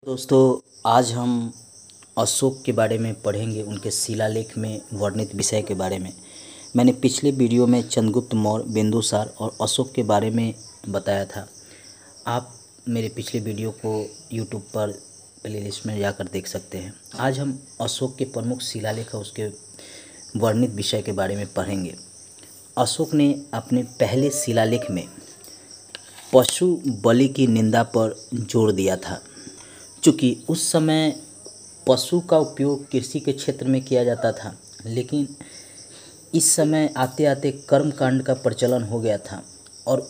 दोस्तों, आज हम अशोक के बारे में पढ़ेंगे, उनके शिलालेख में वर्णित विषय के बारे में। मैंने पिछले वीडियो में चंद्रगुप्त मौर्य, बिंदुसार और अशोक के बारे में बताया था। आप मेरे पिछले वीडियो को यूट्यूब पर प्लेलिस्ट में जाकर देख सकते हैं। आज हम अशोक के प्रमुख शिलालेख और उसके वर्णित विषय के बारे में पढ़ेंगे। अशोक ने अपने पहले शिलालेख में पशु बलि की निंदा पर जोर दिया था। चूँकि उस समय पशु का उपयोग कृषि के क्षेत्र में किया जाता था, लेकिन इस समय आते आते कर्मकांड का प्रचलन हो गया था और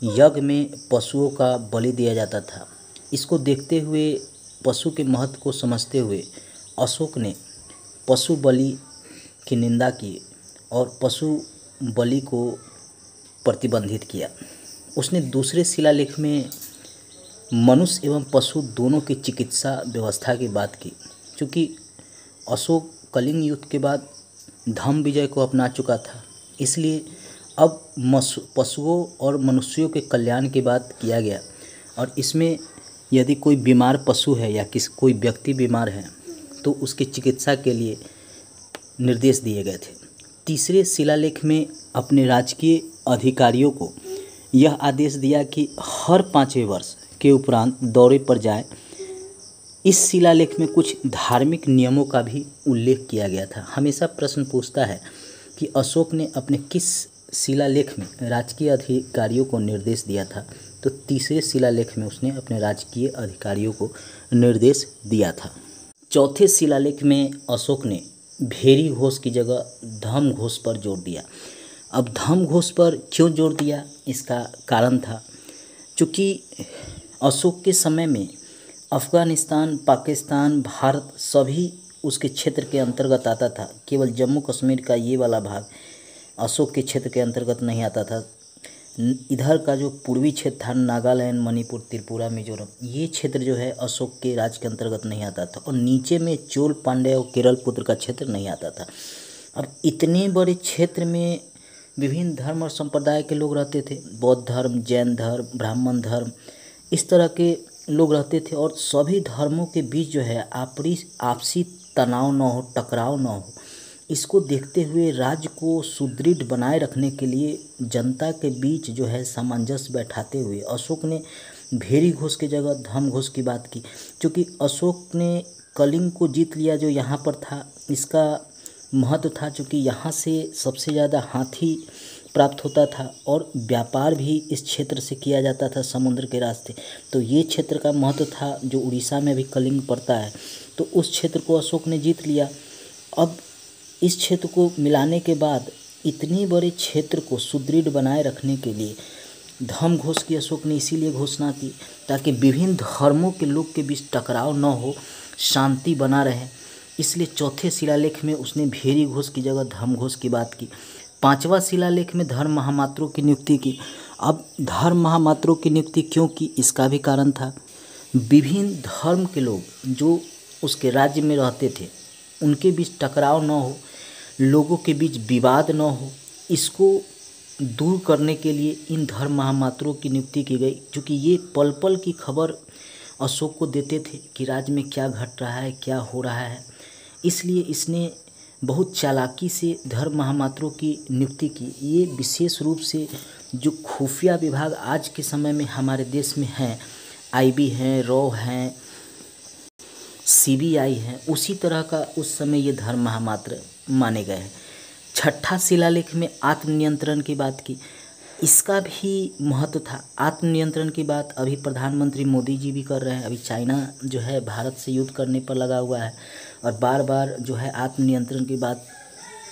यज्ञ में पशुओं का बलि दिया जाता था। इसको देखते हुए, पशु के महत्व को समझते हुए अशोक ने पशु बलि की निंदा की और पशु बलि को प्रतिबंधित किया। उसने दूसरे शिलालेख में मनुष्य एवं पशु दोनों की चिकित्सा व्यवस्था की बात की। क्योंकि अशोक कलिंग युद्ध के बाद धम्म विजय को अपना चुका था, इसलिए अब पशुओं और मनुष्यों के कल्याण की बात किया गया। और इसमें यदि कोई बीमार पशु है या कोई व्यक्ति बीमार है तो उसकी चिकित्सा के लिए निर्देश दिए गए थे। तीसरे शिलालेख में अपने राजकीय अधिकारियों को यह आदेश दिया कि हर 5वें वर्ष के उपरांत दौरे पर जाए। इस शिलालेख में कुछ धार्मिक नियमों का भी उल्लेख किया गया था। हमेशा प्रश्न पूछता है कि अशोक ने अपने किस शिलालेख में राजकीय अधिकारियों को निर्देश दिया था, तो तीसरे शिलालेख में उसने अपने राजकीय अधिकारियों को निर्देश दिया था। चौथे शिलालेख में अशोक ने भेरी घोष की जगह धम्म घोष पर जोर दिया। अब धम्म घोष पर क्यों जोर दिया, इसका कारण था चूँकि अशोक के समय में अफ़गानिस्तान, पाकिस्तान, भारत सभी उसके क्षेत्र के अंतर्गत आता था। केवल जम्मू कश्मीर का ये वाला भाग अशोक के क्षेत्र के अंतर्गत नहीं आता था। इधर का जो पूर्वी क्षेत्र था, नागालैंड, मणिपुर, त्रिपुरा, मिजोरम, ये क्षेत्र जो है अशोक के राज के अंतर्गत नहीं आता था। और नीचे में चोल, पांड्य और केरल पुत्र का क्षेत्र नहीं आता था। अब इतने बड़े क्षेत्र में विभिन्न धर्म और संप्रदाय के लोग रहते थे। बौद्ध धर्म, जैन धर्म, ब्राह्मण धर्म, इस तरह के लोग रहते थे। और सभी धर्मों के बीच जो है आपसी तनाव न हो, टकराव न हो, इसको देखते हुए राज्य को सुदृढ़ बनाए रखने के लिए जनता के बीच जो है सामंजस्य बैठाते हुए अशोक ने भेरी घोष की जगह धम्म घोष की बात की। क्योंकि अशोक ने कलिंग को जीत लिया जो यहाँ पर था। इसका महत्व था चूँकि यहाँ से सबसे ज़्यादा हाथी प्राप्त होता था और व्यापार भी इस क्षेत्र से किया जाता था समुद्र के रास्ते। तो ये क्षेत्र का महत्व था। जो उड़ीसा में भी कलिंग पड़ता है, तो उस क्षेत्र को अशोक ने जीत लिया। अब इस क्षेत्र को मिलाने के बाद इतने बड़े क्षेत्र को सुदृढ़ बनाए रखने के लिए धम्म घोष की अशोक ने इसीलिए घोषणा की ताकि विभिन्न धर्मों के लोग के बीच टकराव न हो, शांति बना रहे। इसलिए चौथे शिलालेख में उसने भेरी घोष की जगह धम्म घोष की बात की। पांचवा शिलालेख में धर्म महामात्रों की नियुक्ति की। अब धर्म महामात्रों की नियुक्ति क्यों की, इसका भी कारण था। विभिन्न धर्म के लोग जो उसके राज्य में रहते थे, उनके बीच टकराव न हो, लोगों के बीच विवाद न हो, इसको दूर करने के लिए इन धर्म महामात्रों की नियुक्ति की गई। क्योंकि ये पल पल की खबर अशोक को देते थे कि राज्य में क्या घट रहा है, क्या हो रहा है। इसलिए इसने बहुत चालाकी से धर्म महामात्रों की नियुक्ति की। ये विशेष रूप से जो खुफिया विभाग आज के समय में हमारे देश में हैं, आईबी हैं, रॉ हैं, सीबीआई हैं, उसी तरह का उस समय ये धर्म महामात्र माने गए हैं। छठा शिलालेख में आत्मनियंत्रण की बात की। इसका भी महत्व था। आत्मनियंत्रण की बात अभी प्रधानमंत्री मोदी जी भी कर रहे हैं। अभी चाइना जो है भारत से युद्ध करने पर लगा हुआ है और बार बार जो है आत्मनियंत्रण की बात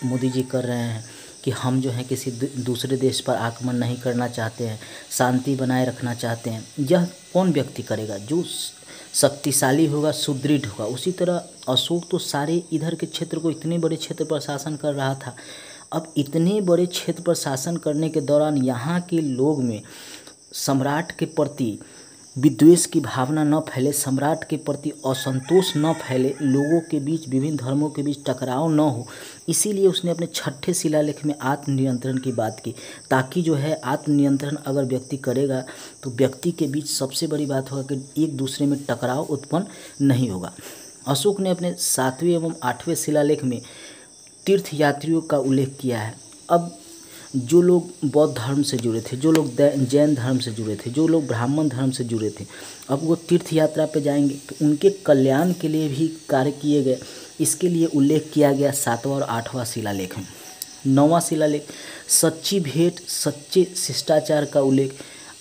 मोदी जी कर रहे हैं कि हम जो है किसी दूसरे देश पर आक्रमण नहीं करना चाहते हैं, शांति बनाए रखना चाहते हैं। यह कौन व्यक्ति करेगा? जो शक्तिशाली होगा, सुदृढ़ होगा। उसी तरह अशोक तो सारे इधर के क्षेत्र को, इतने बड़े क्षेत्र पर शासन कर रहा था। अब इतने बड़े क्षेत्र पर शासन करने के दौरान यहाँ के लोग में सम्राट के प्रति विद्वेष की भावना न फैले, सम्राट के प्रति असंतोष न फैले, लोगों के बीच विभिन्न धर्मों के बीच टकराव न हो, इसीलिए उसने अपने छठे शिलालेख में आत्मनियंत्रण की बात की, ताकि जो है आत्मनियंत्रण अगर व्यक्ति करेगा तो व्यक्ति के बीच सबसे बड़ी बात होगा कि एक दूसरे में टकराव उत्पन्न नहीं होगा। अशोक ने अपने 7वें एवं 8वें शिलालेख में तीर्थ यात्रियों का उल्लेख किया है। अब जो लोग बौद्ध धर्म से जुड़े थे, जो लोग जैन धर्म से जुड़े थे, जो लोग ब्राह्मण धर्म से जुड़े थे, अब वो तीर्थ यात्रा पे जाएंगे तो उनके कल्याण के लिए भी कार्य किए गए। इसके लिए उल्लेख किया गया 7वां और 8वां शिलालेख में। 9वां शिलालेख सच्ची भेंट सच्चे शिष्टाचार का उल्लेख।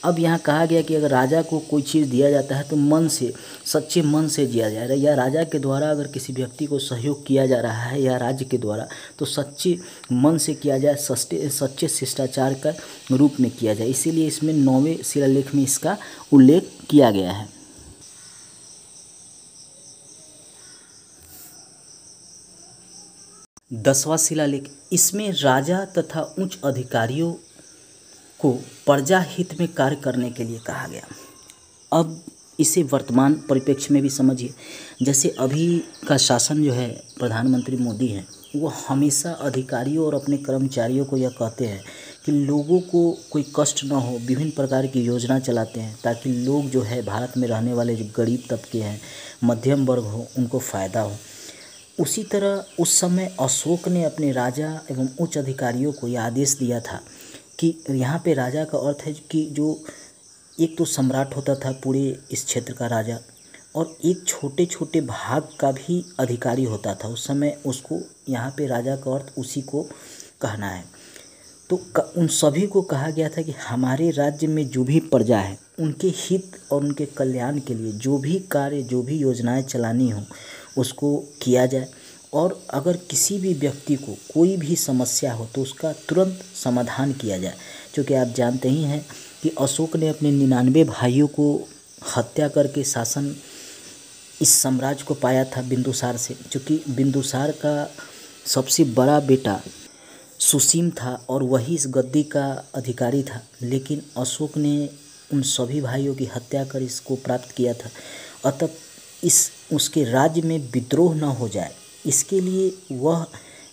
अब यहाँ कहा गया कि अगर राजा को कोई चीज़ दिया जाता है तो मन से, सच्चे मन से दिया जा रहा है, या राजा के द्वारा अगर किसी व्यक्ति को सहयोग किया जा रहा है या राज्य के द्वारा तो सच्चे मन से किया जाए, सच्चे शिष्टाचार का रूप में किया जाए। इसीलिए इसमें 9वें शिलालेख में इसका उल्लेख किया गया है। 10वां शिलालेख, इसमें राजा तथा उच्च अधिकारियों को प्रजा हित में कार्य करने के लिए कहा गया। अब इसे वर्तमान परिप्रेक्ष्य में भी समझिए। जैसे अभी का शासन जो है, प्रधानमंत्री मोदी हैं, वो हमेशा अधिकारियों और अपने कर्मचारियों को यह कहते हैं कि लोगों को कोई कष्ट ना हो, विभिन्न प्रकार की योजना चलाते हैं ताकि लोग जो है भारत में रहने वाले जो गरीब तबके हैं, मध्यम वर्ग हो, उनको फ़ायदा हो। उसी तरह उस समय अशोक ने अपने राजा एवं उच्च अधिकारियों को यह आदेश दिया था कि यहाँ पे राजा का अर्थ है कि जो एक तो सम्राट होता था पूरे इस क्षेत्र का राजा, और एक छोटे छोटे भाग का भी अधिकारी होता था उस समय। उसको यहाँ पे राजा का अर्थ उसी को कहना है। तो उन सभी को कहा गया था कि हमारे राज्य में जो भी प्रजा है उनके हित और उनके कल्याण के लिए जो भी कार्य, जो भी योजनाएं चलानी हो उसको किया जाए, और अगर किसी भी व्यक्ति को कोई भी समस्या हो तो उसका तुरंत समाधान किया जाए। क्योंकि आप जानते ही हैं कि अशोक ने अपने 99 भाइयों को हत्या करके शासन इस साम्राज्य को पाया था बिंदुसार से। क्योंकि बिंदुसार का सबसे बड़ा बेटा सुसीम था और वही इस गद्दी का अधिकारी था, लेकिन अशोक ने उन सभी भाइयों की हत्या कर इसको प्राप्त किया था। अतः उसके राज्य में विद्रोह न हो जाए, इसके लिए वह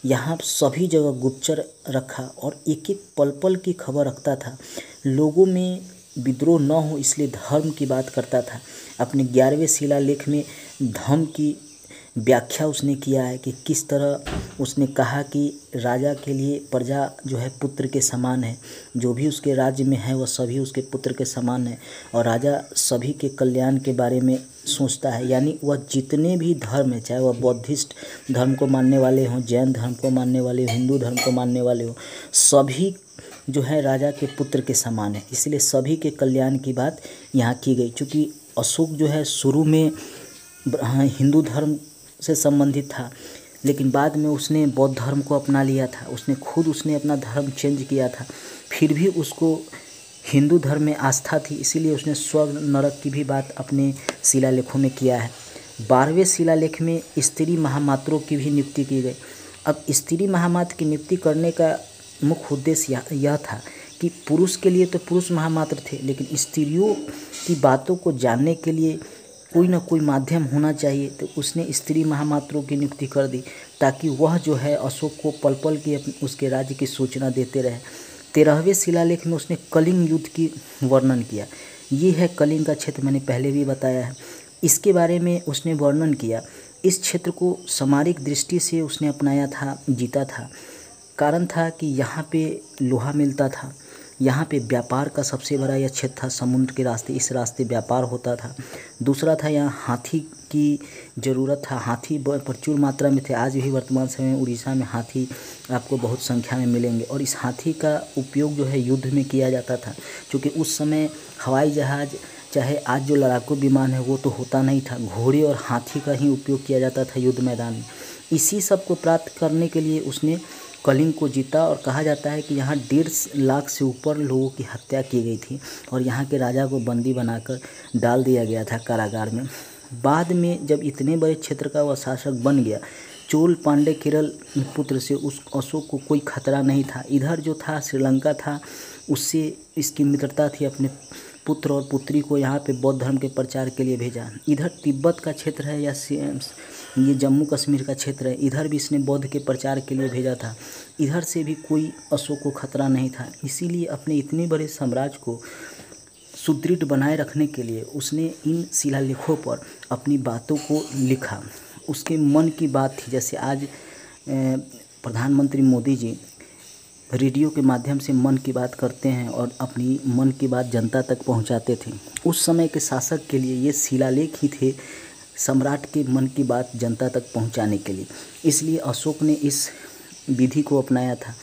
यहाँ सभी जगह गुप्तचर रखा और एक एक पल पल की खबर रखता था। लोगों में विद्रोह न हो इसलिए धर्म की बात करता था। अपने 11वें शिलालेख में धर्म की व्याख्या उसने किया है कि किस तरह उसने कहा कि राजा के लिए प्रजा जो है पुत्र के समान है, जो भी उसके राज्य में है वह सभी उसके पुत्र के समान है, और राजा सभी के कल्याण के बारे में सोचता है। यानी वह जितने भी धर्म है, चाहे वह बौद्धिस्ट धर्म को मानने वाले हों, जैन धर्म को मानने वाले हों, हिंदू धर्म को मानने वाले हों, सभी जो है राजा के पुत्र के समान है। इसलिए सभी के कल्याण की बात यहाँ की गई। चूँकि अशोक जो है शुरू में हिंदू धर्म से संबंधित था, लेकिन बाद में उसने बौद्ध धर्म को अपना लिया था। उसने अपना धर्म चेंज किया था, फिर भी उसको हिंदू धर्म में आस्था थी, इसीलिए उसने स्वर्ग नरक की भी बात अपने शिलालेखों में किया है। 12वें शिलालेख में स्त्री महामात्रों की भी नियुक्ति की गई। अब स्त्री महामात्र की नियुक्ति करने का मुख्य उद्देश्य यह था कि पुरुष के लिए तो पुरुष महामात्र थे, लेकिन स्त्रियों की बातों को जानने के लिए कोई ना कोई माध्यम होना चाहिए। तो उसने स्त्री महामात्रों की नियुक्ति कर दी ताकि वह जो है अशोक को पल पल की उसके राज्य की सूचना देते रहे। 13वें शिलालेख में उसने कलिंग युद्ध की वर्णन किया। ये है कलिंग का क्षेत्र, मैंने पहले भी बताया है। इसके बारे में उसने वर्णन किया। इस क्षेत्र को सामरिक दृष्टि से उसने अपनाया था, जीता था। कारण था कि यहाँ पे लोहा मिलता था, यहाँ पे व्यापार का सबसे बड़ा यह क्षेत्र था, समुद्र के रास्ते, इस रास्ते व्यापार होता था। दूसरा था यहाँ हाथी की ज़रूरत था, हाथी प्रचुर मात्रा में थे। आज भी वर्तमान समय में उड़ीसा में हाथी आपको बहुत संख्या में मिलेंगे, और इस हाथी का उपयोग जो है युद्ध में किया जाता था। क्योंकि उस समय हवाई जहाज़, चाहे आज जो लड़ाकू विमान है वो तो होता नहीं था, घोड़े और हाथी का ही उपयोग किया जाता था युद्ध मैदान में। इसी सब को प्राप्त करने के लिए उसने कलिंग को जीता, और कहा जाता है कि यहाँ 1.5 लाख से ऊपर लोगों की हत्या की गई थी और यहाँ के राजा को बंदी बनाकर डाल दिया गया था कारागार में। बाद में जब इतने बड़े क्षेत्र का वह शासक बन गया, चोल पांडे केरल पुत्र से उस अशोक को कोई खतरा नहीं था। इधर जो था श्रीलंका था, उससे इसकी मित्रता थी अपने पुत्र और पुत्री को यहाँ पे बौद्ध धर्म के प्रचार के लिए भेजा। इधर तिब्बत का क्षेत्र है या ये जम्मू कश्मीर का क्षेत्र है, इधर भी इसने बौद्ध के प्रचार के लिए भेजा था। इधर से भी कोई अशोक को खतरा नहीं था। इसीलिए अपने इतने बड़े साम्राज्य को सुदृढ़ बनाए रखने के लिए उसने इन शिलालेखों पर अपनी बातों को लिखा। उसके मन की बात थी। जैसे आज प्रधानमंत्री मोदी जी रेडियो के माध्यम से मन की बात करते हैं और अपनी मन की बात जनता तक पहुंचाते थे। उस समय के शासक के लिए ये शिलालेख ही थे, सम्राट के मन की बात जनता तक पहुंचाने के लिए। इसलिए अशोक ने इस विधि को अपनाया था।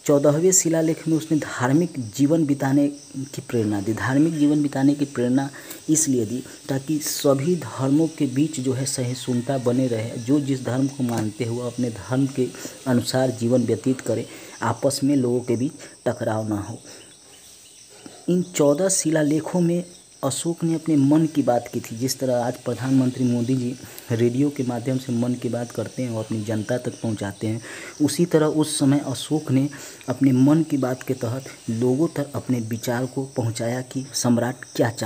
14वें शिलालेख में उसने धार्मिक जीवन बिताने की प्रेरणा दी। धार्मिक जीवन बिताने की प्रेरणा इसलिए दी ताकि सभी धर्मों के बीच जो है सहिष्णुता बने रहे। जो जिस धर्म को मानते हुए अपने धर्म के अनुसार जीवन व्यतीत करे, आपस में लोगों के बीच टकराव ना हो। इन 14 शिलालेखों में अशोक ने अपने मन की बात की थी। जिस तरह आज प्रधानमंत्री मोदी जी रेडियो के माध्यम से मन की बात करते हैं और अपनी जनता तक पहुंचाते हैं, उसी तरह उस समय अशोक ने अपने मन की बात के तहत लोगों तक अपने विचार को पहुंचाया कि सम्राट क्या चाहते हैं।